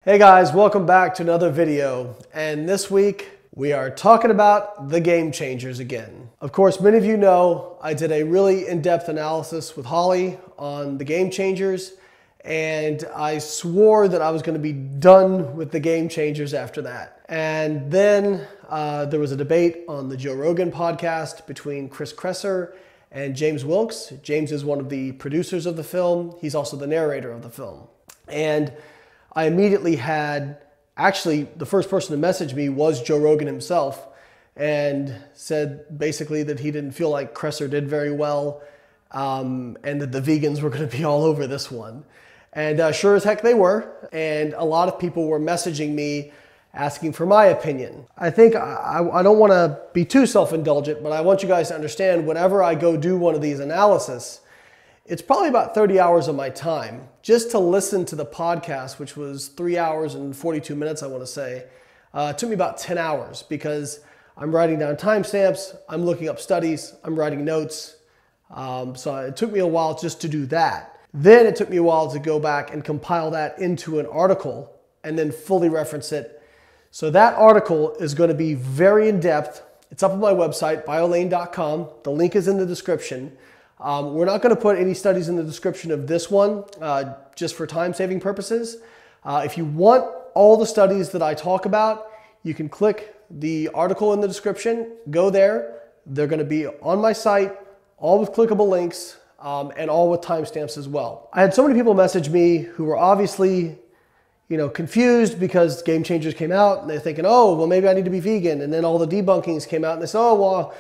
Hey guys, welcome back to another video, and this week we are talking about the game changers again. Of course, many of you know I did a really in-depth analysis with Holly on the game changers, and I swore that I was going to be done with the game changers after that. And then there was a debate on the Joe Rogan podcast between Kresser and James Wilks. James is one of the producers of the film. He's also the narrator of the film. And I immediately had, actually the first person to message me was Joe Rogan himself, and said basically that he didn't feel like Kresser did very well, and that the vegans were going to be all over this one. And sure as heck they were, and a lot of people were messaging me asking for my opinion. I think I don't want to be too self-indulgent, but I want you guys to understand whenever I go do one of these analysis, it's probably about 30 hours of my time just to listen to the podcast, which was 3 hours and 42 minutes, I want to say. It took me about 10 hours because I'm writing down timestamps, I'm looking up studies, I'm writing notes. So it took me a while just to do that. Then it took me a while to go back and compile that into an article and then fully reference it. So that article is going to be very in-depth. It's up on my website, biolayne.com. The link is in the description. We're not going to put any studies in the description of this one, just for time-saving purposes. If you want all the studies that I talk about, you can click the article in the description, go there. They're going to be on my site, all with clickable links, and all with timestamps as well. I had so many people message me who were obviously, confused because Game Changers came out, and they're thinking, oh, well, maybe I need to be vegan. And then all the debunkings came out, and they said, oh, well,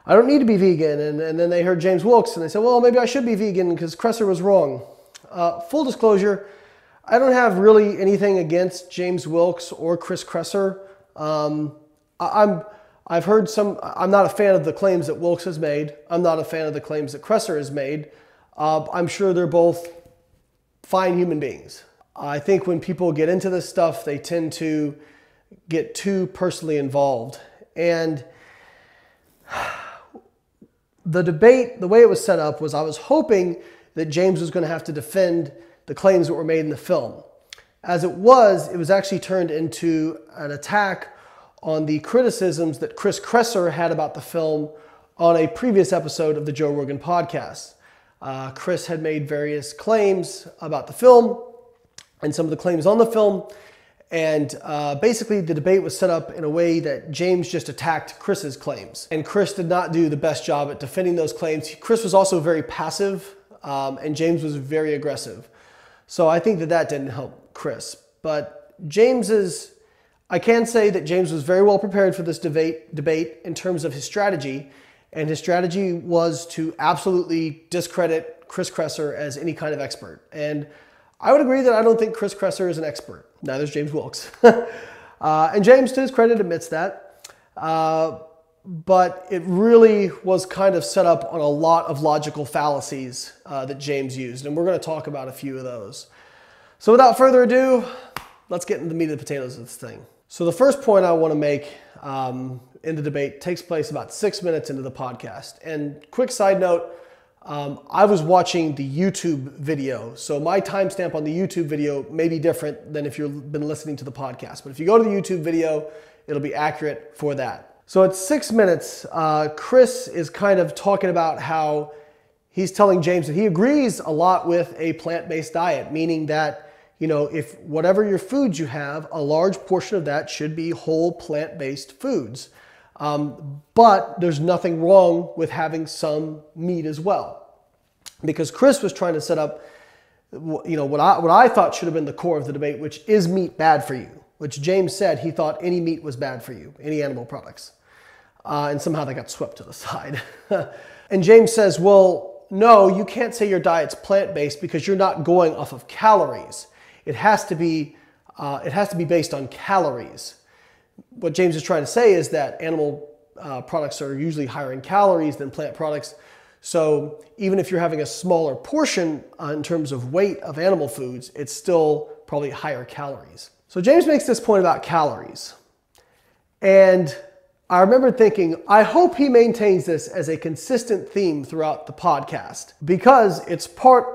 I don't need to be vegan. And then they heard James Wilks and they said, well, maybe I should be vegan because Kresser was wrong. Full disclosure, I don't have really anything against James Wilks or Kresser. I've heard I'm not a fan of the claims that Wilks has made. I'm not a fan of the claims that Kresser has made. I'm sure they're both fine human beings. I think when people get into this stuff, they tend to get too personally involved. And the debate, the way it was set up was I was hoping that James was going to have to defend the claims that were made in the film. As it was actually turned into an attack on the criticisms that Kresser had about the film on a previous episode of the Joe Rogan podcast. Chris had made various claims about the film and some of the claims on the film. And basically the debate was set up in a way that James just attacked Chris's claims. And Chris did not do the best job at defending those claims. Chris was also very passive, and James was very aggressive. So I think that didn't help Chris. But I can say that James was very well prepared for this debate in terms of his strategy. And his strategy was to absolutely discredit Kresser as any kind of expert. And I would agree that I don't think Kresser is an expert. Neither is James Wilks. And James, to his credit, admits that. But it really was kind of set up on a lot of logical fallacies that James used. And we're going to talk about a few of those. So without further ado, let's get into the meat of the potatoes of this thing. So the first point I want to make in the debate takes place about 6 minutes into the podcast. And quick side note, I was watching the YouTube video, so my timestamp on the YouTube video may be different than if you've been listening to the podcast. But if you go to the YouTube video, it'll be accurate for that. So at 6 minutes, Chris is kind of talking about how he's telling James that he agrees a lot with a plant-based diet, meaning that, if whatever your foods you have, a large portion of that should be whole plant-based foods. But there's nothing wrong with having some meat as well. Because Chris was trying to set up, what I thought should have been the core of the debate, which is meat bad for you? Which James said he thought any meat was bad for you, any animal products. And somehow they got swept to the side. And James says, well, no, you can't say your diet's plant-based because you're not going off of calories. It has to be based on calories. What James is trying to say is that animal products are usually higher in calories than plant products. So even if you're having a smaller portion in terms of weight of animal foods, it's still probably higher calories. So James makes this point about calories. And I remember thinking, I hope he maintains this as a consistent theme throughout the podcast because it's part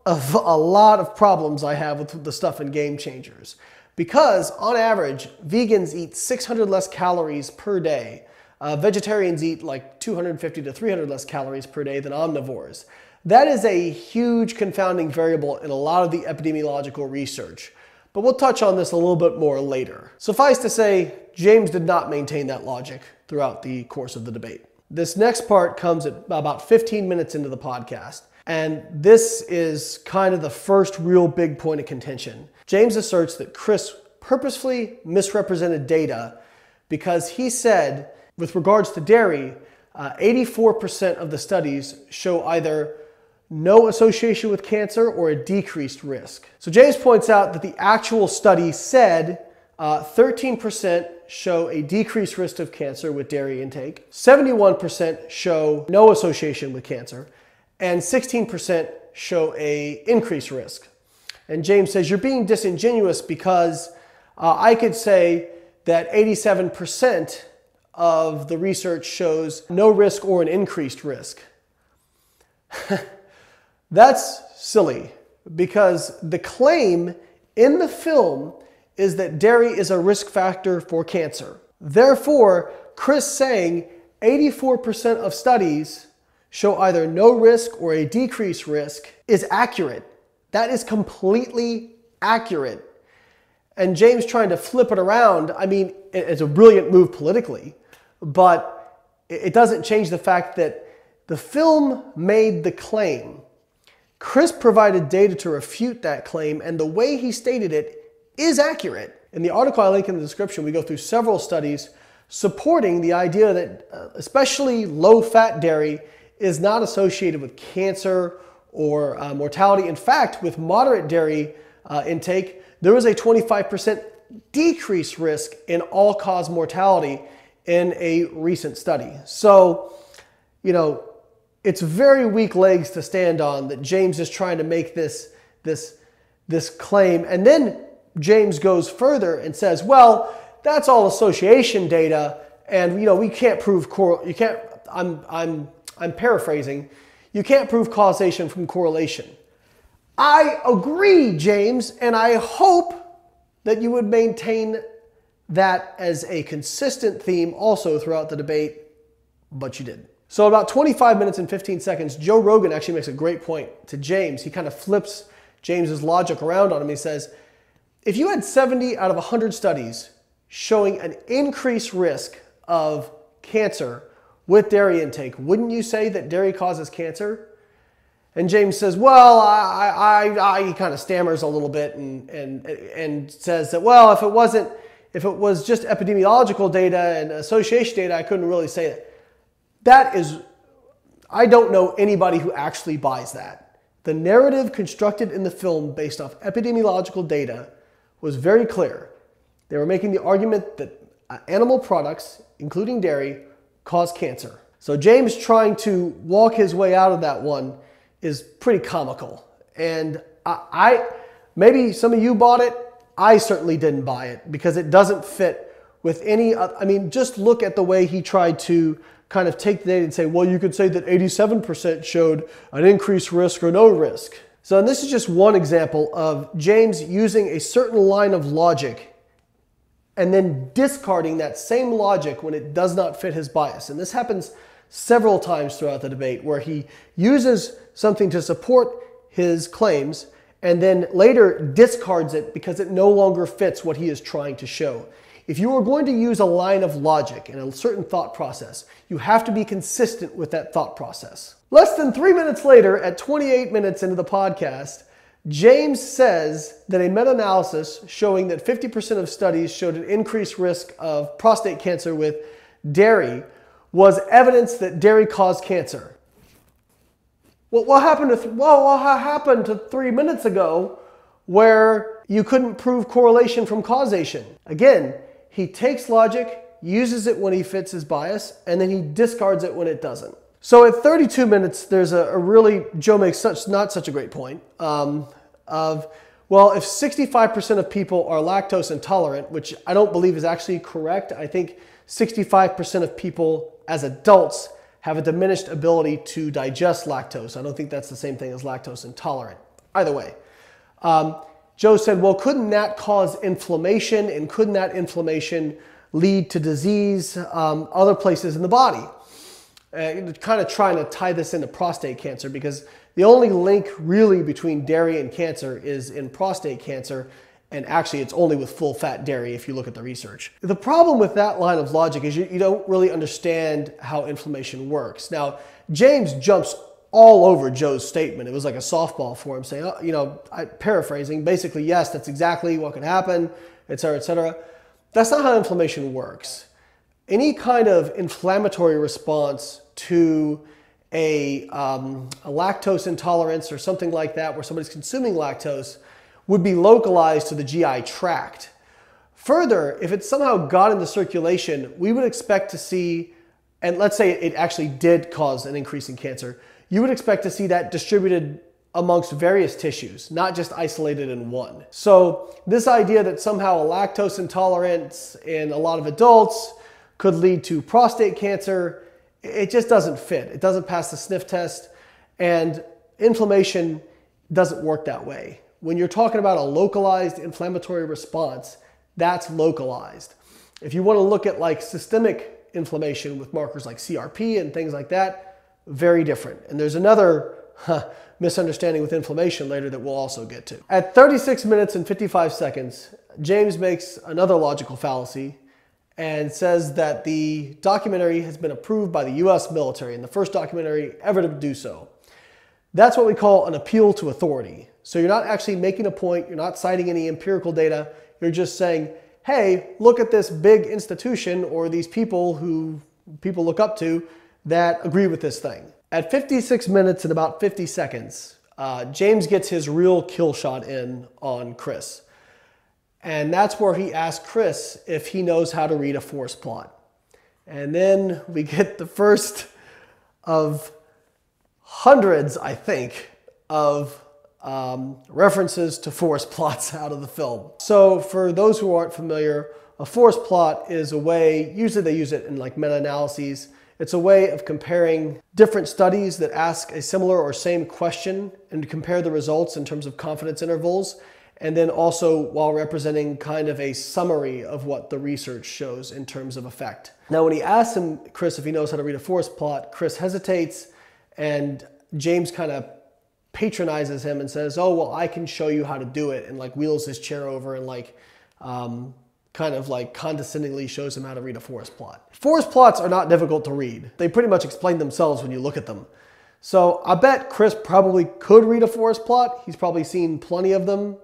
of a lot of problems I have with the stuff in Game Changers. Because on average, vegans eat 600 less calories per day. Vegetarians eat like 250 to 300 less calories per day than omnivores. That is a huge confounding variable in a lot of the epidemiological research. But we'll touch on this a little bit more later. Suffice to say, James did not maintain that logic throughout the course of the debate. This next part comes at about 15 minutes into the podcast. And this is kind of the first real big point of contention. James asserts that Chris purposefully misrepresented data because he said, with regards to dairy, 84% of the studies show either no association with cancer or a decreased risk. So James points out that the actual study said 13% show a decreased risk of cancer with dairy intake, 71% show no association with cancer, and 16% show a increased risk. And James says, you're being disingenuous because I could say that 87% of the research shows no risk or an increased risk. That's silly because the claim in the film is that dairy is a risk factor for cancer. Therefore, Chris saying 84% of studies show either no risk or a decreased risk is accurate. That is completely accurate. And James trying to flip it around, I mean, it's a brilliant move politically, but it doesn't change the fact that the film made the claim. Chris provided data to refute that claim, and the way he stated it is accurate. In the article I link in the description, we go through several studies supporting the idea that especially low-fat dairy is not associated with cancer or mortality. In fact, with moderate dairy intake, there was a 25% decreased risk in all-cause mortality in a recent study. So, you know, it's very weak legs to stand on that James is trying to make this claim. And then James goes further and says, well, that's all association data, and you know, we can't prove I'm paraphrasing. You can't prove causation from correlation. I agree, James, and I hope that you would maintain that as a consistent theme also throughout the debate, but you didn't. So about 25 minutes and 15 seconds, Joe Rogan actually makes a great point to James. He kind of flips James's logic around on him. He says, if you had 70 out of 100 studies showing an increased risk of cancer with dairy intake, wouldn't you say that dairy causes cancer? And James says, well, he kind of stammers a little bit and says that, well, if it was just epidemiological data and association data, I couldn't really say that. I don't know anybody who actually buys that. The narrative constructed in the film based off epidemiological data was very clear. They were making the argument that animal products, including dairy, cause cancer. So James trying to walk his way out of that one is pretty comical. And maybe some of you bought it. I certainly didn't buy it because it doesn't fit with any, I mean, just look at the way he tried to kind of take the data and say, well, you could say that 87% showed an increased risk or no risk. So and this is just one example of James using a certain line of logic and then discarding that same logic when it does not fit his bias. And this happens several times throughout the debate where he uses something to support his claims and then later discards it because it no longer fits what he is trying to show. If you are going to use a line of logic and a certain thought process, you have to be consistent with that thought process. Less than 3 minutes later, at 28 minutes into the podcast, James says that a meta-analysis showing that 50% of studies showed an increased risk of prostate cancer with dairy was evidence that dairy caused cancer. Well, what happened to 3 minutes ago where you couldn't prove correlation from causation? Again, he takes logic, uses it when he fits his bias, and then he discards it when it doesn't. So at 32 minutes, there's Joe makes not such a great point well, if 65% of people are lactose intolerant, which I don't believe is actually correct. I think 65% of people as adults have a diminished ability to digest lactose. I don't think that's the same thing as lactose intolerant. Either way, Joe said, well, couldn't that cause inflammation, and couldn't that inflammation lead to disease other places in the body? Kind of trying to tie this into prostate cancer, because the only link really between dairy and cancer is in prostate cancer, and actually it's only with full-fat dairy if you look at the research. The problem with that line of logic is you don't really understand how inflammation works. Now, James jumps all over Joe's statement. It was like a softball for him, saying, oh, paraphrasing, basically, yes, that's exactly what could happen, et cetera, et cetera. That's not how inflammation works. Any kind of inflammatory response to a lactose intolerance or something like that, where somebody's consuming lactose, would be localized to the GI tract. Further, if it somehow got into circulation, we would expect to see, and let's say it actually did cause an increase in cancer, you would expect to see that distributed amongst various tissues, not just isolated in one. So this idea that somehow a lactose intolerance in a lot of adults could lead to prostate cancer, it just doesn't fit. It doesn't pass the sniff test, and inflammation doesn't work that way. When you're talking about a localized inflammatory response, that's localized. If you want to look at like systemic inflammation with markers like CRP and things like that, very different. And there's another misunderstanding with inflammation later that we'll also get to. At 36 minutes and 55 seconds, James makes another logical fallacy and says that the documentary has been approved by the US military, and the first documentary ever to do so. That's what we call an appeal to authority. So you're not actually making a point, you're not citing any empirical data, you're just saying, hey, look at this big institution or these people who people look up to that agree with this thing. At 56 minutes and about 50 seconds, James gets his real kill shot in on Chris. And that's where he asks Chris if he knows how to read a forest plot. And then we get the first of hundreds, I think, of references to forest plots out of the film. So for those who aren't familiar, a forest plot is a way, usually they use it in like meta-analyses. It's a way of comparing different studies that ask a similar or same question and compare the results in terms of confidence intervals, and then also while representing kind of a summary of what the research shows in terms of effect. Now, when he asks him, Chris, if he knows how to read a forest plot, Chris hesitates, and James kind of patronizes him and says, oh, well, I can show you how to do it, and like wheels his chair over and like kind of like condescendingly shows him how to read a forest plot. Forest plots are not difficult to read. They pretty much explain themselves when you look at them. So I bet Chris probably could read a forest plot. He's probably seen plenty of them,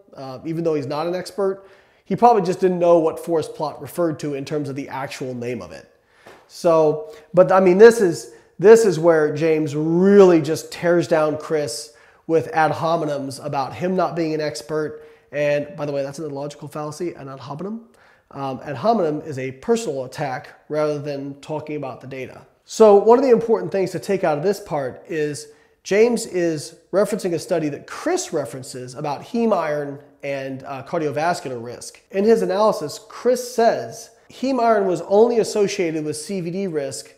even though he's not an expert. He probably just didn't know what forest plot referred to in terms of the actual name of it. So, but I mean, this is where James really just tears down Chris with ad hominems about him not being an expert. And by the way, that's another logical fallacy, an ad hominem. Ad hominem is a personal attack rather than talking about the data. So one of the important things to take out of this part is James is referencing a study that Chris references about heme iron and cardiovascular risk. In his analysis, Chris says heme iron was only associated with CVD risk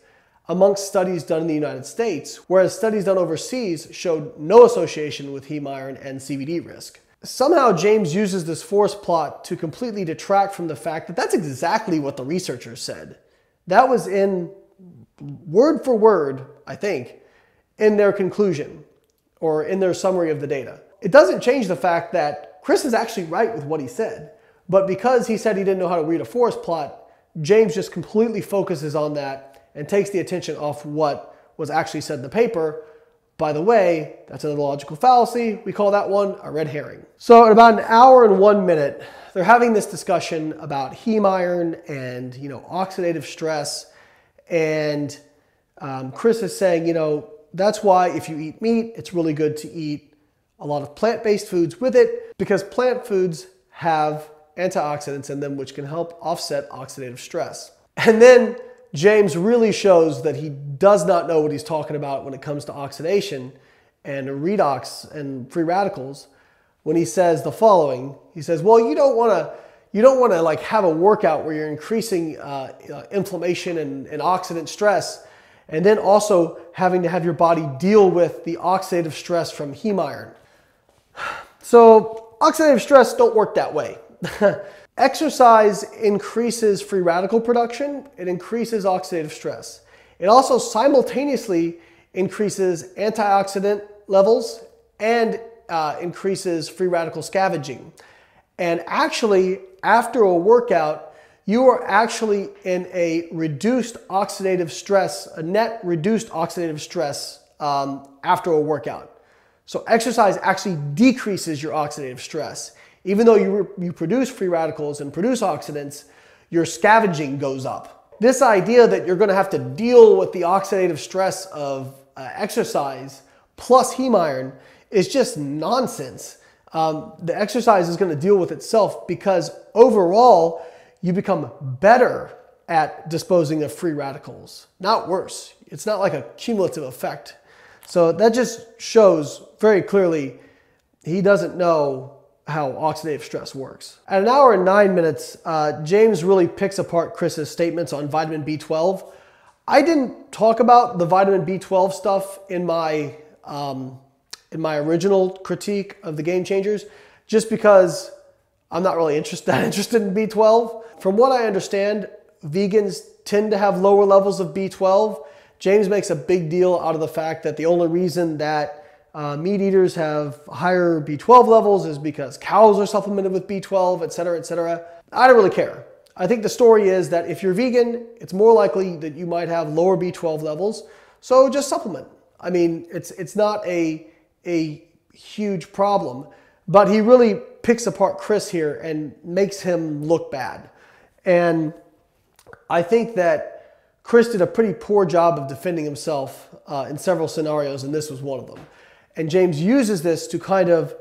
amongst studies done in the United States, whereas studies done overseas showed no association with heme iron and CVD risk. Somehow James uses this forest plot to completely detract from the fact that that's exactly what the researchers said. That was in word for word, I think, in their conclusion or in their summary of the data. It doesn't change the fact that Chris is actually right with what he said, but because he said he didn't know how to read a forest plot, James just completely focuses on that and takes the attention off what was actually said in the paper. By the way, that's another logical fallacy. We call that one a red herring. So in about an hour and 1 minute, they're having this discussion about heme iron and, oxidative stress. And Chris is saying, that's why if you eat meat, it's really good to eat a lot of plant-based foods with it, because plant foods have antioxidants in them which can help offset oxidative stress. And then James really shows that he does not know what he's talking about when it comes to oxidation and redox and free radicals when he says the following. He says, well, you don't want to like have a workout where you're increasing inflammation and oxidant stress, and then also having to have your body deal with the oxidative stress from heme iron. So Oxidative stress don't work that way. Exercise increases free radical production. It increases oxidative stress. It also simultaneously increases antioxidant levels and increases free radical scavenging. And actually, after a workout, you are actually in a reduced oxidative stress, a net reduced oxidative stress after a workout. So exercise actually decreases your oxidative stress. Even though you produce free radicals and produce oxidants, your scavenging goes up. This idea that you're going to have to deal with the oxidative stress of exercise plus heme iron is just nonsense. The exercise is going to deal with itself because overall you become better at disposing of free radicals, not worse. It's not like a cumulative effect. So that just shows very clearly he doesn't know how oxidative stress works. At 1 hour and 9 minutes, James really picks apart Chris's statements on vitamin B12. I didn't talk about the vitamin B12 stuff in my original critique of the Game Changers, just because I'm not really interested in B12. From what I understand, vegans tend to have lower levels of B12. James makes a big deal out of the fact that the only reason that meat eaters have higher B12 levels is because cows are supplemented with B12, etc., etc. I don't really care. I think the story is that if you're vegan, it's more likely that you might have lower B12 levels, so just supplement. I mean, it's not a huge problem, but he really picks apart Chris here and makes him look bad. And I think that Chris did a pretty poor job of defending himself in several scenarios, and this was one of them. And James uses this to kind of,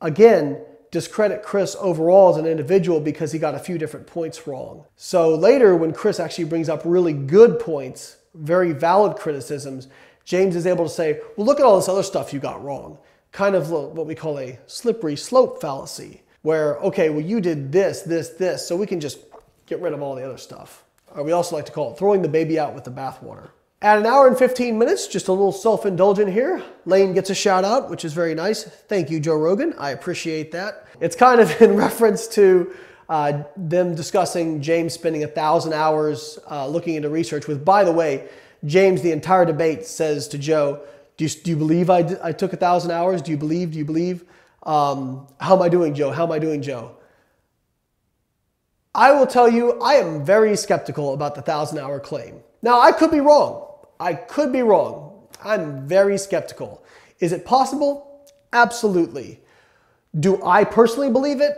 again, discredit Chris overall as an individual because he got a few different points wrong. So later, when Chris actually brings up really good points, very valid criticisms, James is able to say, well, look at all this other stuff you got wrong. Kind of what we call a slippery slope fallacy, where, okay, well, you did this, this, this, so we can just get rid of all the other stuff. Or we also like to call it throwing the baby out with the bathwater. At 1 hour and 15 minutes, just a little self-indulgent here, Layne gets a shout out, which is very nice. Thank you, Joe Rogan. I appreciate that. It's kind of in reference to them discussing James spending 1,000 hours looking into research with, by the way, James, the entire debate, says to Joe, do you believe I took 1,000 hours? Do you believe? How am I doing, Joe? How am I doing, Joe? I will tell you, I am very skeptical about the 1,000-hour claim. Now, I could be wrong. I'm very skeptical. Is it possible? Absolutely. Do I personally believe it?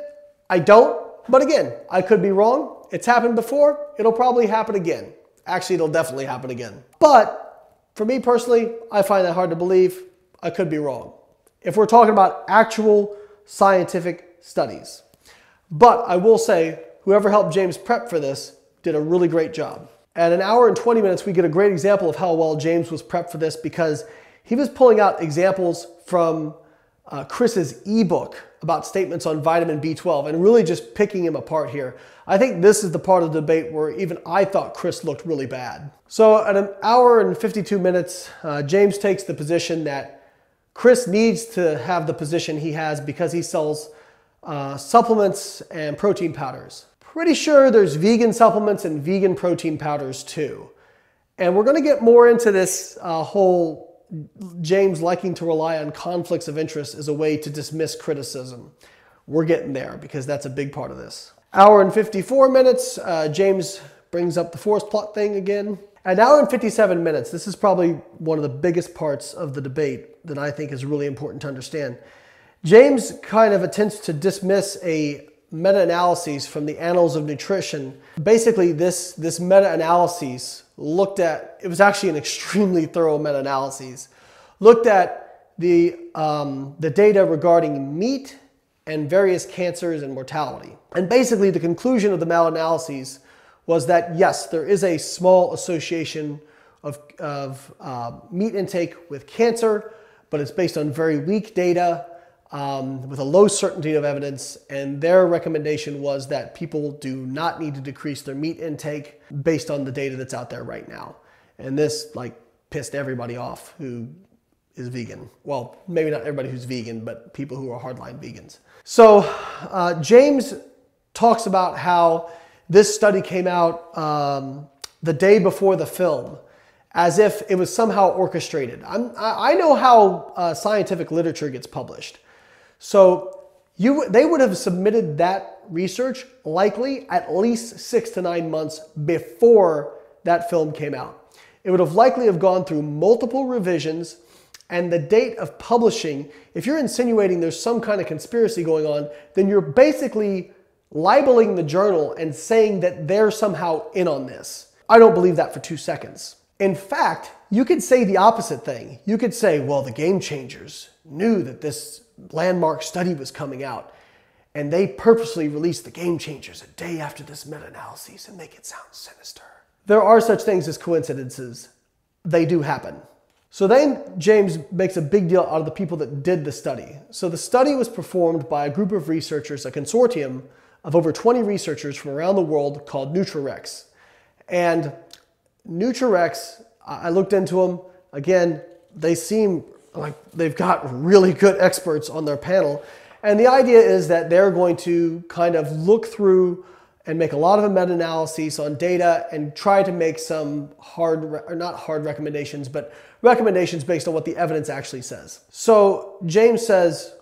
I don't. But again, I could be wrong. It's happened before. It'll probably happen again. Actually, it'll definitely happen again. But for me personally, I find that hard to believe. I could be wrong. If we're talking about actual scientific studies. But I will say, whoever helped James prep for this did a really great job. At 1 hour and 20 minutes, we get a great example of how well James was prepped for this because he was pulling out examples from Chris's ebook about statements on vitamin B12 and really just picking him apart here. I think this is the part of the debate where even I thought Chris looked really bad. So at 1 hour and 52 minutes, James takes the position that Chris needs to have the position he has because he sells supplements and protein powders. Pretty sure there's vegan supplements and vegan protein powders too. And we're going to get more into this whole James liking to rely on conflicts of interest as a way to dismiss criticism. We're getting there because that's a big part of this. Hour and 54 minutes, James brings up the forest plot thing again. At 1 hour and 57 minutes, this is probably one of the biggest parts of the debate that I think is really important to understand. James kind of attempts to dismiss a meta-analyses from the Annals of Nutrition. Basically, this meta-analyses looked at, it was actually an extremely thorough meta-analyses, looked at the data regarding meat and various cancers and mortality. And basically, the conclusion of the meta-analyses was that, yes, there is a small association of meat intake with cancer, but it's based on very weak data, with a low certainty of evidence, and their recommendation was that people do not need to decrease their meat intake based on the data that's out there right now. And this pissed everybody off who is vegan. Well, maybe not everybody who's vegan, but people who are hardline vegans. So James talks about how this study came out the day before the film, as if it was somehow orchestrated. I know how scientific literature gets published. So they would have submitted that research likely at least 6 to 9 months before that film came out. It would have likely have gone through multiple revisions, and the date of publishing, if you're insinuating there's some kind of conspiracy going on, then you're basically libeling the journal and saying that they're somehow in on this. I don't believe that for 2 seconds. In fact, you could say the opposite thing. You could say, well, the Game Changers knew that this landmark study was coming out, and they purposely released the Game Changers a day after this meta-analysis and make it sound sinister. There are such things as coincidences. They do happen. So then James makes a big deal out of the people that did the study. So the study was performed by a group of researchers, a consortium of over 20 researchers from around the world called NutraRex. And NutraRex, I looked into them. Again, they seem like they've got really good experts on their panel. And the idea is that they're going to kind of look through and make a lot of meta-analyses on data and try to make some not hard recommendations, but recommendations based on what the evidence actually says. So James says,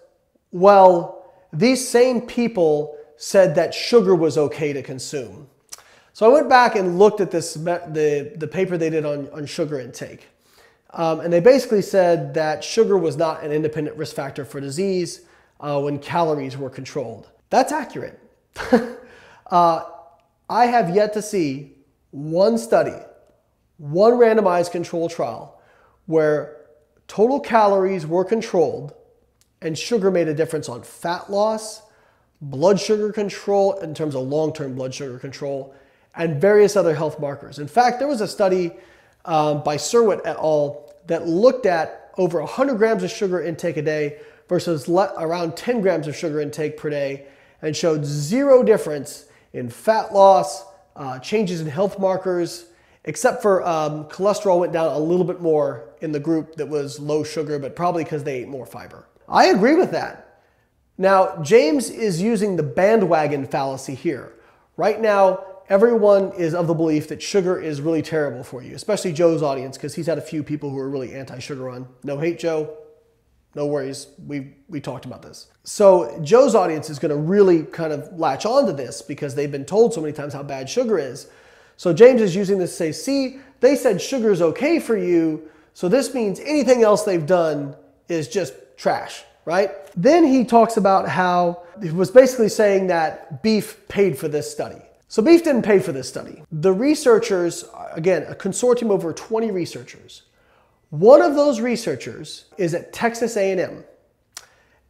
well, these same people said that sugar was okay to consume. So I went back and looked at this, the paper they did on sugar intake. And they basically said that sugar was not an independent risk factor for disease when calories were controlled. That's accurate. I have yet to see one study, one randomized control trial, where total calories were controlled and sugar made a difference on fat loss, blood sugar control in terms of long-term blood sugar control, and various other health markers. In fact, there was a study by Serwit et al. That looked at over 100 grams of sugar intake a day versus around 10 grams of sugar intake per day, and showed zero difference in fat loss, changes in health markers, except for cholesterol went down a little bit more in the group that was low sugar, but probably because they ate more fiber. I agree with that. Now, James is using the bandwagon fallacy here. Right now, everyone is of the belief that sugar is really terrible for you, especially Joe's audience, because he's had a few people who are really anti-sugar on. No hate, Joe. No worries. We talked about this. So Joe's audience is going to really kind of latch on to this because they've been told so many times how bad sugar is. So James is using this to say, see, they said sugar is okay for you, so this means anything else they've done is just trash, right? Then he talks about how he was basically saying that beef paid for this study. So beef didn't pay for this study. The researchers, again, a consortium of over 20 researchers. One of those researchers is at Texas A&M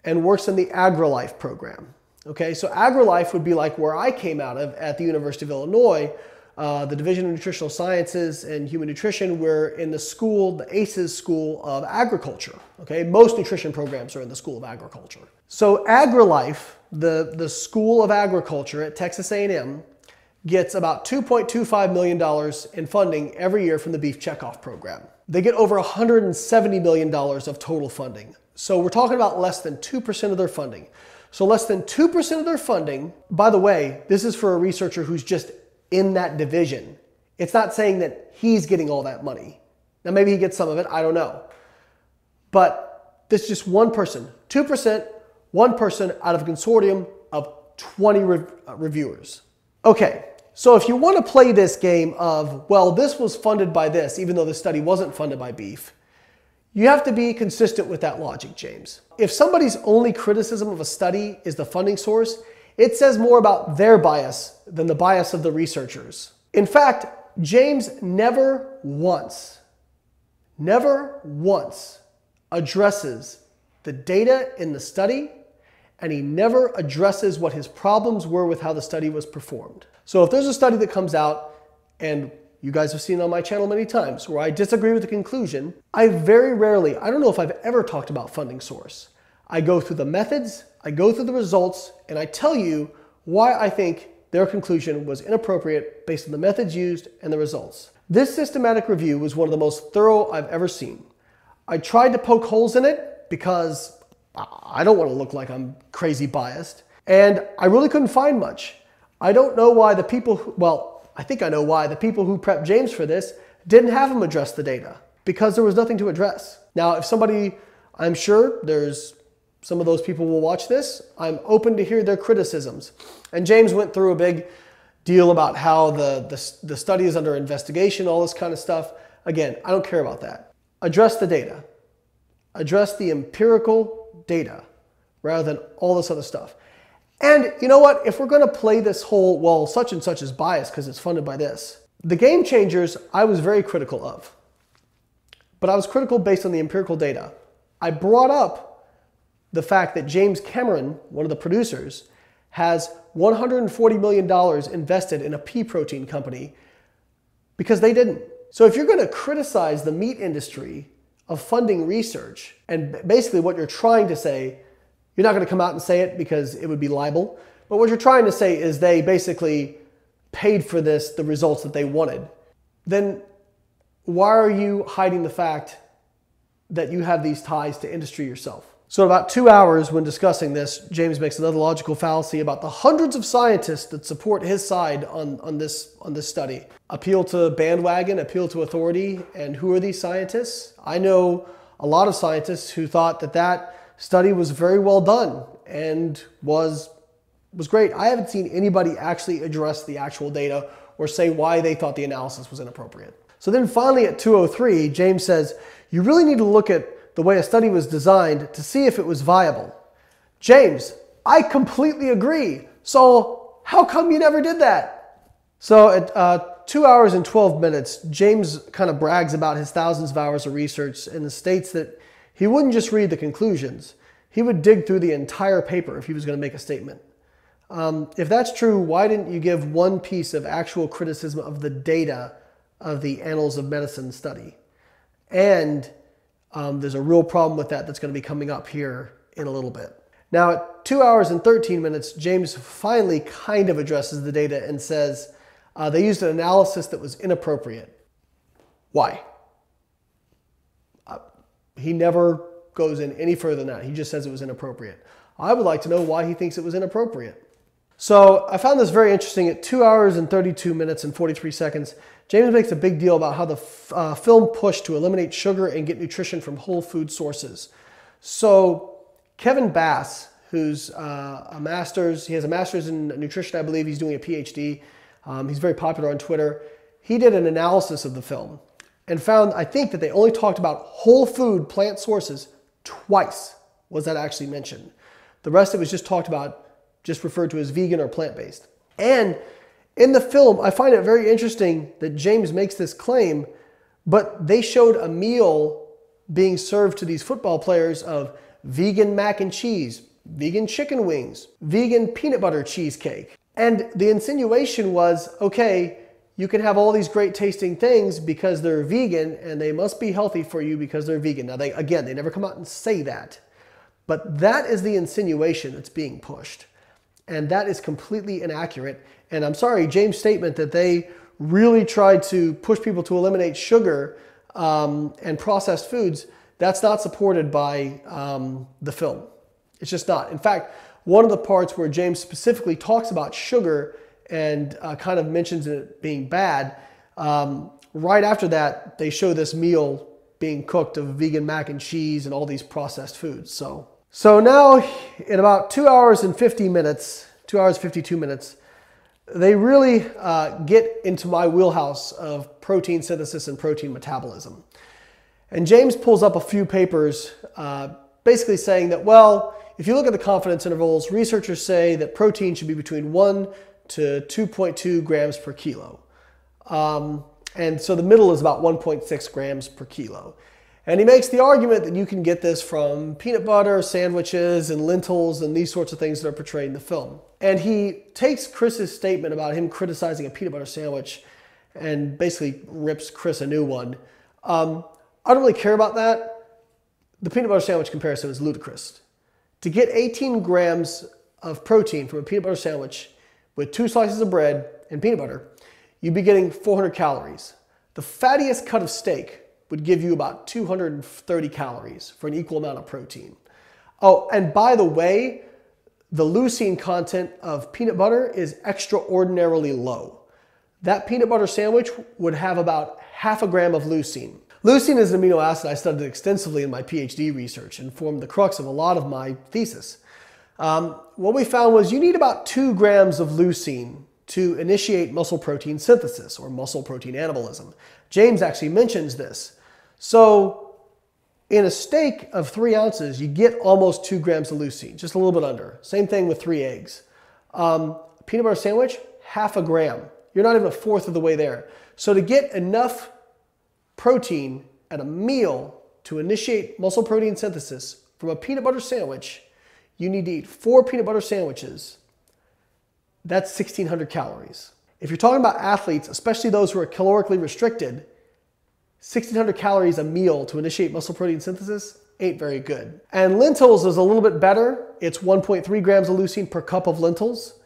and works in the AgriLife program. Okay, so AgriLife would be like where I came out of at the University of Illinois, the Division of Nutritional Sciences and Human Nutrition. We're in the school, the ACES School of Agriculture. Okay, most nutrition programs are in the School of Agriculture. So AgriLife, the School of Agriculture at Texas A&M, gets about $2.25 million in funding every year from the Beef Checkoff program. They get over $170 million of total funding. So we're talking about less than 2% of their funding. So less than 2% of their funding, by the way, this is for a researcher who's just in that division. It's not saying that he's getting all that money. Now maybe he gets some of it, I don't know. But this is just one person, 2%, one person out of a consortium of 20 reviewers. Okay. So if you want to play this game of, well, this was funded by this, even though the study wasn't funded by beef, you have to be consistent with that logic, James. If somebody's only criticism of a study is the funding source, it says more about their bias than the bias of the researchers. In fact, James never once addresses the data in the study, and he never addresses what his problems were with how the study was performed. So if there's a study that comes out, and you guys have seen it on my channel many times, where I disagree with the conclusion, I very rarely, I don't know if I've ever talked about funding source. I go through the methods, I go through the results, and I tell you why I think their conclusion was inappropriate based on the methods used and the results. This systematic review was one of the most thorough I've ever seen. I tried to poke holes in it because I don't want to look like I'm crazy biased. And I really couldn't find much. I don't know why the people who, well, I think I know why the people who prepped James for this didn't have him address the data, because there was nothing to address. Now, if somebody, I'm sure there's some of those people will watch this, I'm open to hear their criticisms. And James went through a big deal about how the study is under investigation, all this kind of stuff. Again, I don't care about that. Address the data. Address the empirical data rather than all this other stuff. And you know what? If we're going to play this whole, well, such and such is biased because it's funded by this. The game changers, I was very critical of. But I was critical based on the empirical data. I brought up the fact that James Cameron, one of the producers, has $140 million invested in a pea protein company because they didn't. So if you're going to criticize the meat industry of funding research, and basically what you're trying to say, you're not going to come out and say it because it would be libel, but what you're trying to say is they basically paid for this, the results that they wanted, then why are you hiding the fact that you have these ties to industry yourself? So about 2 hours when discussing this, James makes another logical fallacy about the hundreds of scientists that support his side on this study. Appeal to bandwagon, appeal to authority, and who are these scientists? I know a lot of scientists who thought that that study was very well done and was great. I haven't seen anybody actually address the actual data or say why they thought the analysis was inappropriate. So then finally at 2:03, James says, you really need to look at the way a study was designed to see if it was viable. James, I completely agree. So how come you never did that? So at 2 hours and 12 minutes, James kind of brags about his thousands of hours of research and states that he wouldn't just read the conclusions. He would dig through the entire paper if he was going to make a statement. If that's true, why didn't you give one piece of actual criticism of the data of the Annals of Medicine study? And there's a real problem with that that's going to be coming up here in a little bit. Now at 2 hours and 13 minutes, James finally kind of addresses the data and says they used an analysis that was inappropriate. Why? He never goes in any further than that. He just says it was inappropriate. I would like to know why he thinks it was inappropriate. So I found this very interesting. At 2 hours and 32 minutes and 43 seconds, James makes a big deal about how the film pushed to eliminate sugar and get nutrition from whole food sources. So Kevin Bass, who's a master's, he has a master's in nutrition, I believe. He's doing a PhD. He's very popular on Twitter. He did an analysis of the film and found, I think, that they only talked about whole food plant sources twice was that actually mentioned. The rest of it was just talked about, just referred to as vegan or plant-based. And in the film, I find it very interesting that James makes this claim, but they showed a meal being served to these football players of vegan mac and cheese, vegan chicken wings, vegan peanut butter cheesecake. And the insinuation was, okay, you can have all these great tasting things because they're vegan and they must be healthy for you because they're vegan. Now, they never come out and say that, but that is the insinuation that's being pushed. And that is completely inaccurate. And I'm sorry, James' statement that they really tried to push people to eliminate sugar and processed foods, that's not supported by the film. It's just not. In fact, one of the parts where James specifically talks about sugar and kind of mentions it being bad, right after that, they show this meal being cooked of vegan mac and cheese and all these processed foods. So now in about 2 hours and 50 minutes, 2 hours, 52 minutes, they really get into my wheelhouse of protein synthesis and protein metabolism. And James pulls up a few papers basically saying that, well, if you look at the confidence intervals, researchers say that protein should be between 1 to 2.2 grams per kilo. And so the middle is about 1.6 grams per kilo. And he makes the argument that you can get this from peanut butter, sandwiches, and lentils, and these sorts of things that are portrayed in the film. And he takes Chris's statement about him criticizing a peanut butter sandwich and basically rips Chris a new one. I don't really care about that. The peanut butter sandwich comparison is ludicrous. To get 18 grams of protein from a peanut butter sandwich with 2 slices of bread and peanut butter, you'd be getting 400 calories. The fattiest cut of steak would give you about 230 calories for an equal amount of protein. Oh, and by the way, the leucine content of peanut butter is extraordinarily low. That peanut butter sandwich would have about half a gram of leucine. Leucine is an amino acid I studied extensively in my PhD research and formed the crux of a lot of my thesis. What we found was you need about 2 grams of leucine to initiate muscle protein synthesis or muscle protein anabolism. James actually mentions this. So in a steak of 3 ounces, you get almost 2 grams of leucine, just a little bit under. Same thing with 3 eggs. Peanut butter sandwich, half a gram. You're not even a fourth of the way there. So to get enough protein at a meal to initiate muscle protein synthesis from a peanut butter sandwich, you need to eat 4 peanut butter sandwiches. That's 1,600 calories. If you're talking about athletes, especially those who are calorically restricted, 1,600 calories a meal to initiate muscle protein synthesis ain't very good. And lentils is a little bit better. It's 1.3 grams of leucine per cup of lentils.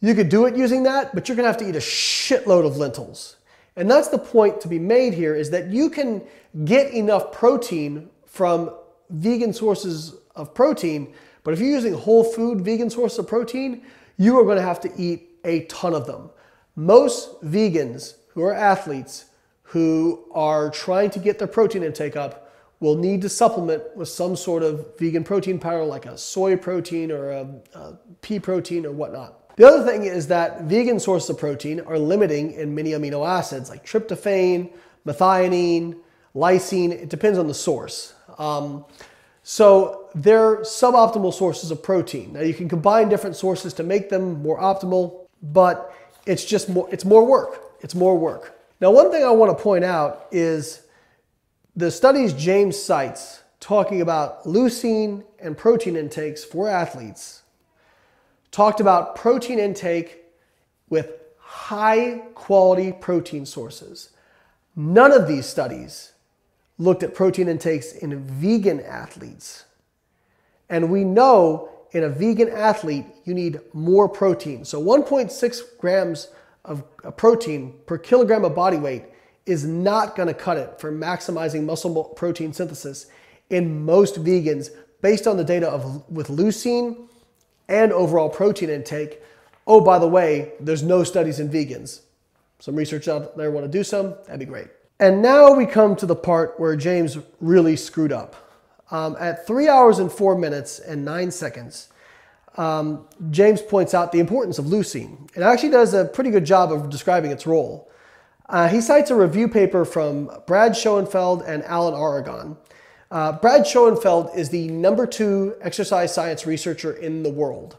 You could do it using that, but you're gonna have to eat a shitload of lentils. And that's the point to be made here, is that you can get enough protein from vegan sources of protein, but if you're using whole food vegan sources of protein, you are going to have to eat a ton of them. Most vegans who are athletes who are trying to get their protein intake up will need to supplement with some sort of vegan protein powder like a soy protein or a pea protein or whatnot. The other thing is that vegan sources of protein are limiting in many amino acids like tryptophan, methionine, lysine. It depends on the source. So they're suboptimal sources of protein. Now you can combine different sources to make them more optimal, but it's just more, it's more work. It's more work. Now one thing I want to point out is the studies James cites talking about leucine and protein intakes for athletes talked about protein intake with high quality protein sources. None of these studies looked at protein intakes in vegan athletes. And we know in a vegan athlete, you need more protein. So 1.6 grams of protein per kilogram of body weight is not going to cut it for maximizing muscle protein synthesis in most vegans based on the data with leucine and overall protein intake. Oh, by the way, there's no studies in vegans. Some research out there want to do some, that'd be great. And now we come to the part where James really screwed up. At 3 hours and 4 minutes and 9 seconds, James points out the importance of leucine. It actually does a pretty good job of describing its role. He cites a review paper from Brad Schoenfeld and Alan Aragon. Brad Schoenfeld is the #2 exercise science researcher in the world.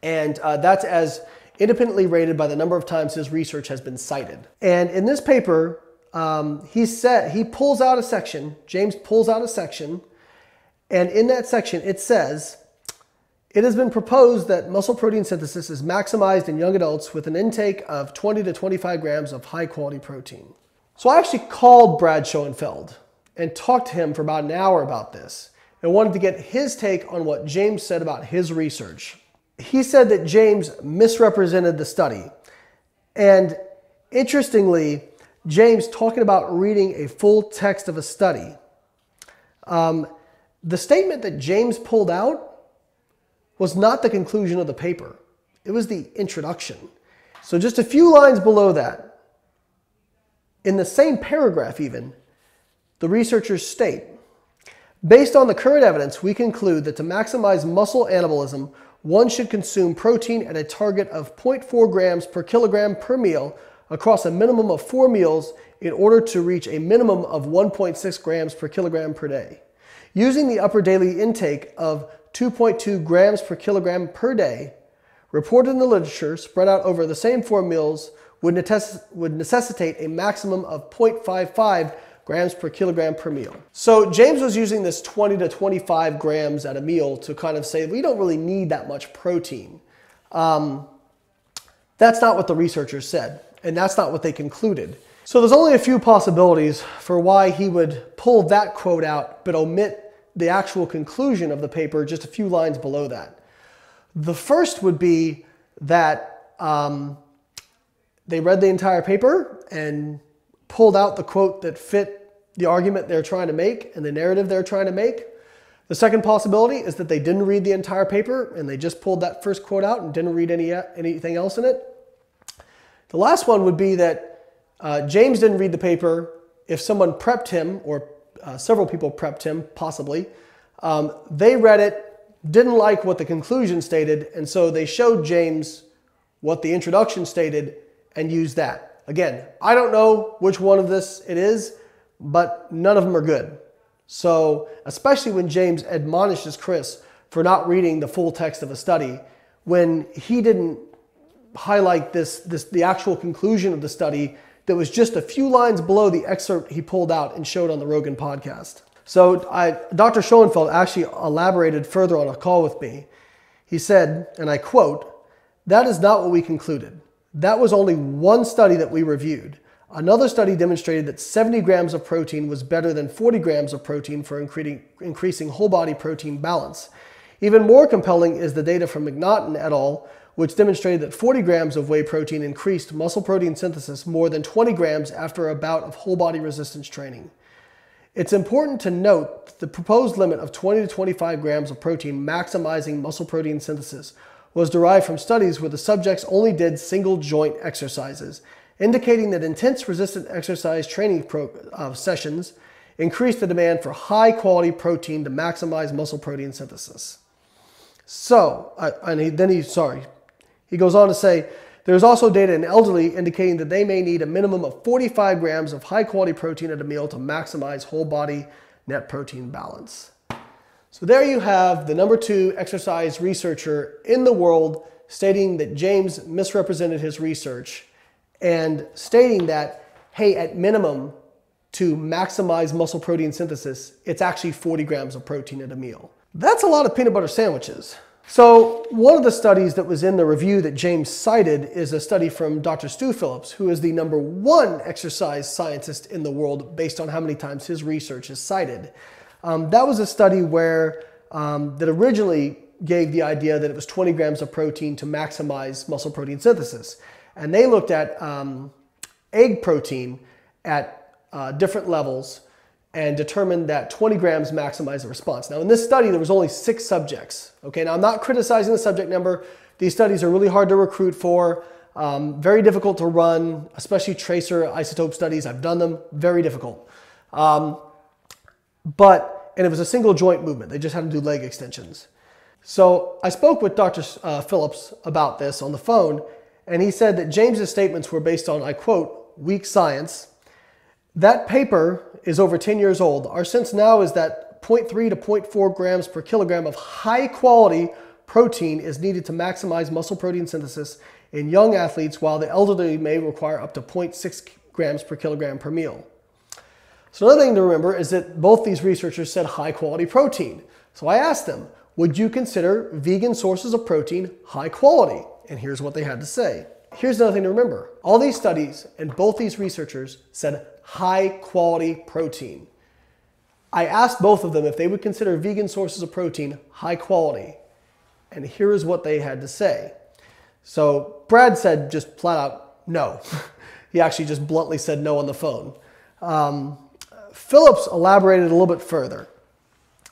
And that's as independently rated by the number of times his research has been cited. And in this paper, he pulls out a section, James pulls out a section, and in that section it says, it has been proposed that muscle protein synthesis is maximized in young adults with an intake of 20 to 25 grams of high quality protein. So I actually called Brad Schoenfeld and talked to him for about an hour about this and wanted to get his take on what James said about his research. He said that James misrepresented the study. And interestingly, James talking about reading a full text of a study. The statement that James pulled out was not the conclusion of the paper. It was the introduction. So just a few lines below that, in the same paragraph even, the researchers state, based on the current evidence, we conclude that to maximize muscle anabolism, one should consume protein at a target of 0.4 grams per kilogram per meal across a minimum of 4 meals in order to reach a minimum of 1.6 grams per kilogram per day. Using the upper daily intake of 2.2 grams per kilogram per day, reported in the literature spread out over the same 4 meals would necessitate a maximum of 0.55 grams per kilogram per meal. So James was using this 20 to 25 grams at a meal to kind of say, we don't really need that much protein. That's not what the researchers said, and that's not what they concluded. So there's only a few possibilities for why he would pull that quote out, but omit the actual conclusion of the paper just a few lines below that. The first would be that they read the entire paper and pulled out the quote that fit the argument they're trying to make and the narrative they're trying to make. The second possibility is that they didn't read the entire paper and they just pulled that first quote out and didn't read anything else in it. The last one would be that James didn't read the paper. If someone prepped him, or several people prepped him, possibly, they read it, didn't like what the conclusion stated, and so they showed James what the introduction stated and used that. Again, I don't know which one of this it is, but none of them are good. So, especially when James admonishes Chris for not reading the full text of a study, when he didn't highlight the actual conclusion of the study that was just a few lines below the excerpt he pulled out and showed on the Rogan podcast. So Dr. Schoenfeld actually elaborated further on a call with me. He said, and I quote, "That is not what we concluded. That was only one study that we reviewed. Another study demonstrated that 70 grams of protein was better than 40 grams of protein for increasing whole body protein balance. Even more compelling is the data from McNaughton et al., which demonstrated that 40 grams of whey protein increased muscle protein synthesis more than 20 grams after a bout of whole body resistance training. It's important to note that the proposed limit of 20 to 25 grams of protein maximizing muscle protein synthesis was derived from studies where the subjects only did single joint exercises, indicating that intense resistant exercise training sessions increased the demand for high quality protein to maximize muscle protein synthesis." So, he goes on to say, "There's also data in elderly indicating that they may need a minimum of 45 grams of high quality protein at a meal to maximize whole body net protein balance." So there you have the number 2 exercise researcher in the world stating that James misrepresented his research and stating that, hey, at minimum, to maximize muscle protein synthesis, it's actually 40 grams of protein at a meal. That's a lot of peanut butter sandwiches. So one of the studies that was in the review that James cited is a study from Dr. Stu Phillips, who is the number 1 exercise scientist in the world based on how many times his research is cited. That was a study where that originally gave the idea that it was 20 grams of protein to maximize muscle protein synthesis. And they looked at egg protein at different levels and determined that 20 grams maximized the response. Now in this study, there was only 6 subjects. Okay, now I'm not criticizing the subject number. These studies are really hard to recruit for, very difficult to run, especially tracer isotope studies. I've done them, very difficult. And it was a single joint movement. They just had to do leg extensions. So I spoke with Dr. Phillips about this on the phone, and he said that James's statements were based on, I quote, "weak science." That paper is over 10 years old. Our sense now is that 0.3 to 0.4 grams per kilogram of high quality protein is needed to maximize muscle protein synthesis in young athletes, while the elderly may require up to 0.6 grams per kilogram per meal. So another thing to remember is that both these researchers said high quality protein. So I asked them, would you consider vegan sources of protein high quality? And here's what they had to say. Here's another thing to remember. All these studies and both these researchers said high quality protein. I asked both of them if they would consider vegan sources of protein high quality. And here is what they had to say. So Brad said just flat out no. He actually just bluntly said no on the phone. Phillips elaborated a little bit further.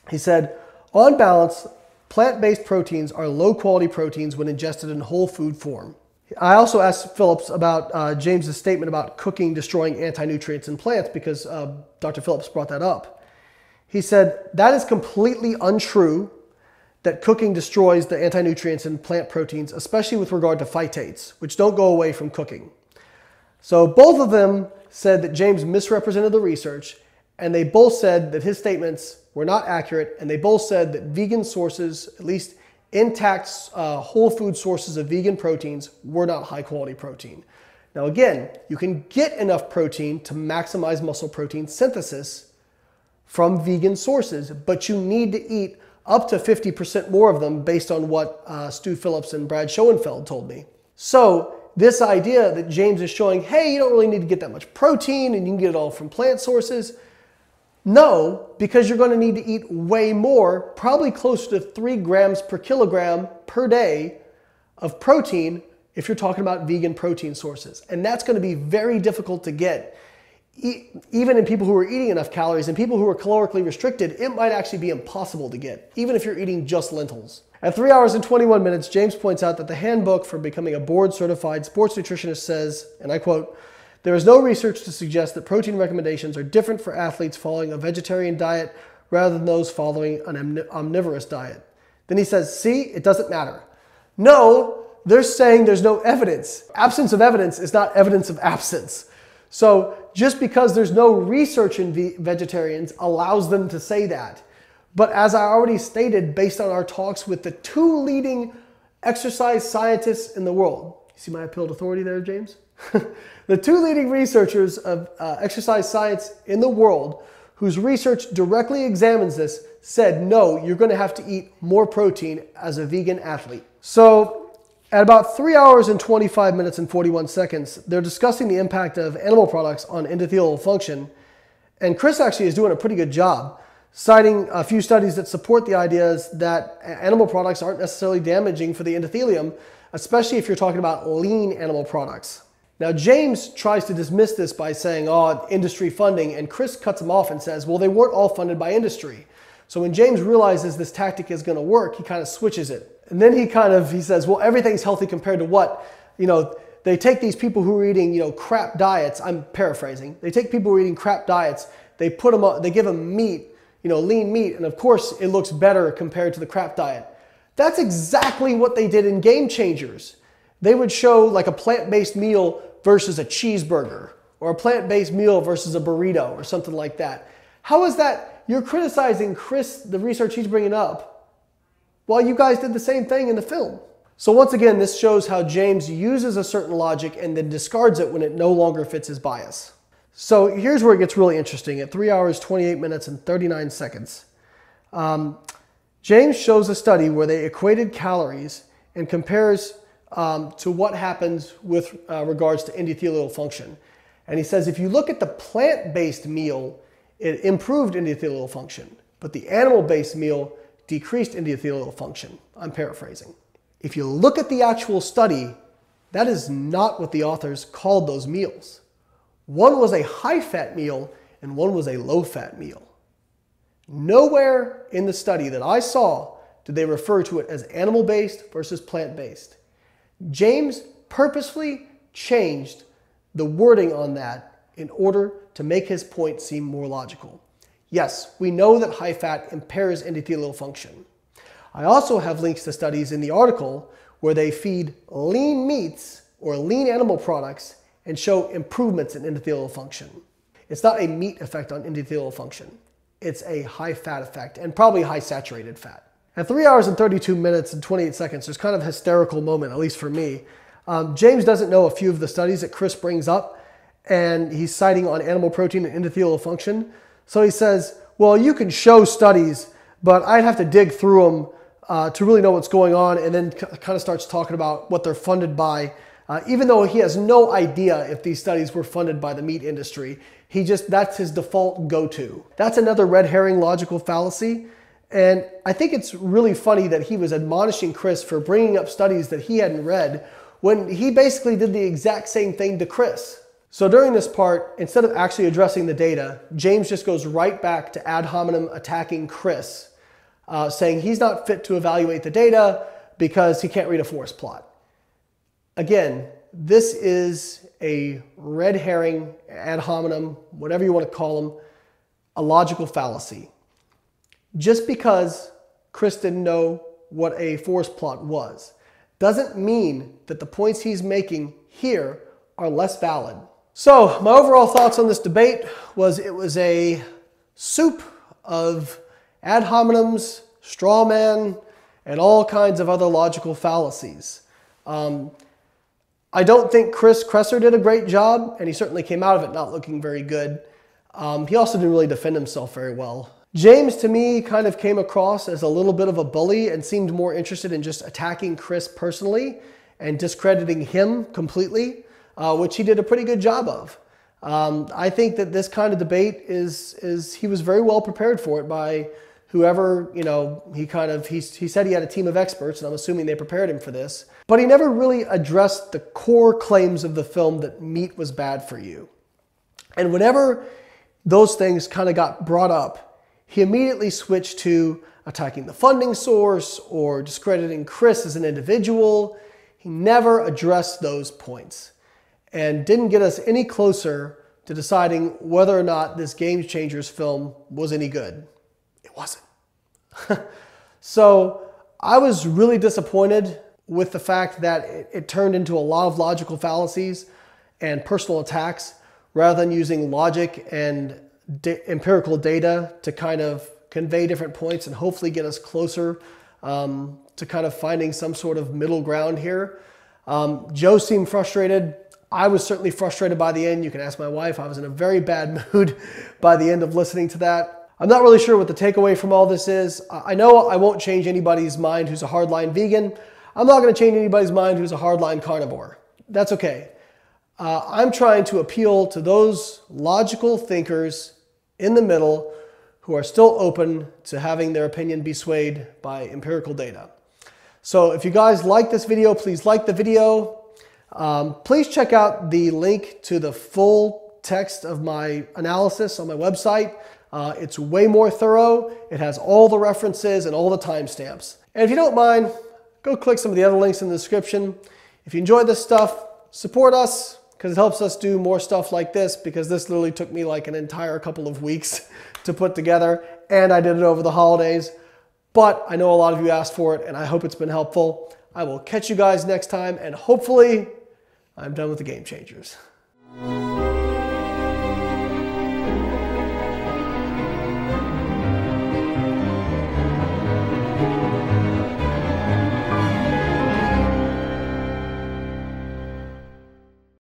He said, on balance, plant-based proteins are low-quality proteins when ingested in whole food form. I also asked Phillips about James's statement about cooking destroying anti-nutrients in plants because Dr. Phillips brought that up. He said, that is completely untrue that cooking destroys the anti-nutrients in plant proteins, especially with regard to phytates, which don't go away from cooking. So both of them said that James misrepresented the research, and they both said that his statements were not accurate, and they both said that vegan sources, at least intact whole food sources of vegan proteins, were not high quality protein. Now again, you can get enough protein to maximize muscle protein synthesis from vegan sources, but you need to eat up to 50% more of them based on what Stu Phillips and Brad Schoenfeld told me. So this idea that James is showing, hey, you don't really need to get that much protein and you can get it all from plant sources. No, because you're going to need to eat way more, probably closer to 3 grams per kilogram per day of protein if you're talking about vegan protein sources. And that's going to be very difficult to get, even in people who are eating enough calories and people who are calorically restricted, it might actually be impossible to get, even if you're eating just lentils. At 3 hours and 21 minutes, James points out that the handbook for becoming a board-certified sports nutritionist says, and I quote, "There is no research to suggest that protein recommendations are different for athletes following a vegetarian diet rather than those following an omnivorous diet." Then he says, "See, it doesn't matter." No, they're saying there's no evidence. Absence of evidence is not evidence of absence. So just because there's no research in vegetarians allows them to say that. But as I already stated, based on our talks with the 2 leading exercise scientists in the world, you see my appeal to authority there, James? The 2 leading researchers of exercise science in the world, whose research directly examines this, said, no, you're going to have to eat more protein as a vegan athlete. So at about 3 hours and 25 minutes and 41 seconds, they're discussing the impact of animal products on endothelial function. And Chris actually is doing a pretty good job, citing a few studies that support the ideas that animal products aren't necessarily damaging for the endothelium, especially if you're talking about lean animal products. Now, James tries to dismiss this by saying, oh, industry funding, and Chris cuts him off and says, well, they weren't all funded by industry. So when James realizes this tactic is going to work, he kind of switches it. And then he says, well, everything's healthy compared to what? They take these people who are eating, crap diets. I'm paraphrasing. They take people who are eating crap diets, they put them up, they give them meat, lean meat, and of course it looks better compared to the crap diet. That's exactly what they did in Game Changers. They would show like a plant-based meal versus a cheeseburger, or a plant-based meal versus a burrito, or something like that. How is that? You're criticizing Chris, the research he's bringing up, while you guys did the same thing in the film. So once again, this shows how James uses a certain logic and then discards it when it no longer fits his bias. So here's where it gets really interesting. At 3 hours, 28 minutes, and 39 seconds, James shows a study where they equated calories and compares to what happens with regards to endothelial function. And he says if you look at the plant-based meal, it improved endothelial function, but the animal-based meal decreased endothelial function. I'm paraphrasing. If you look at the actual study, that is not what the authors called those meals. One was a high-fat meal and one was a low-fat meal. Nowhere in the study that I saw did they refer to it as animal-based versus plant-based. James purposefully changed the wording on that in order to make his point seem more logical. Yes, we know that high fat impairs endothelial function. I also have links to studies in the article where they feed lean meats or lean animal products and show improvements in endothelial function. It's not a meat effect on endothelial function. It's a high fat effect and probably high saturated fat. At 3 hours and 32 minutes and 28 seconds, there's kind of a hysterical moment, at least for me. James doesn't know a few of the studies that Chris brings up, and he's citing on animal protein and endothelial function. So he says, well, you can show studies, but I'd have to dig through them to really know what's going on, and then kind of starts talking about what they're funded by, even though he has no idea if these studies were funded by the meat industry. That's his default go-to. That's another red herring logical fallacy. And I think it's really funny that he was admonishing Chris for bringing up studies that he hadn't read when he basically did the exact same thing to Chris. So during this part, instead of actually addressing the data, James just goes right back to ad hominem attacking Chris, saying he's not fit to evaluate the data because he can't read a forest plot. Again, this is a red herring, ad hominem, whatever you want to call them, a logical fallacy. Just because Chris didn't know what a forest plot was doesn't mean that the points he's making here are less valid. So my overall thoughts on this debate was it was a soup of ad hominems, straw man, and all kinds of other logical fallacies. I don't think Kresser did a great job, and he certainly came out of it not looking very good. He also didn't really defend himself very well. James, to me, kind of came across as a little bit of a bully and seemed more interested in just attacking Chris personally and discrediting him completely, which he did a pretty good job of. I think that this kind of debate he was very well prepared for it by whoever, he said he had a team of experts, and I'm assuming they prepared him for this, but he never really addressed the core claims of the film that meat was bad for you. And whenever those things kind of got brought up, he immediately switched to attacking the funding source or discrediting Chris as an individual. He never addressed those points and didn't get us any closer to deciding whether or not this Game Changers film was any good. It wasn't. So I was really disappointed with the fact that it turned into a lot of logical fallacies and personal attacks rather than using logic and empirical data to kind of convey different points and hopefully get us closer to kind of finding some sort of middle ground here. Joe seemed frustrated. I was certainly frustrated by the end. You can ask my wife. I was in a very bad mood by the end of listening to that. I'm not really sure what the takeaway from all this is. I know I won't change anybody's mind who's a hardline vegan. I'm not going to change anybody's mind who's a hardline carnivore. That's okay. I'm trying to appeal to those logical thinkers in the middle who are still open to having their opinion be swayed by empirical data. So if you guys like this video, please like the video. Please check out the link to the full text of my analysis on my website. It's way more thorough. It has all the references and all the timestamps. And if you don't mind, go click some of the other links in the description. If you enjoy this stuff, support us because it helps us do more stuff like this, because this literally took me like an entire couple of weeks to put together, and I did it over the holidays. But I know a lot of you asked for it, and I hope it's been helpful. I will catch you guys next time, and hopefully I'm done with the Game Changers.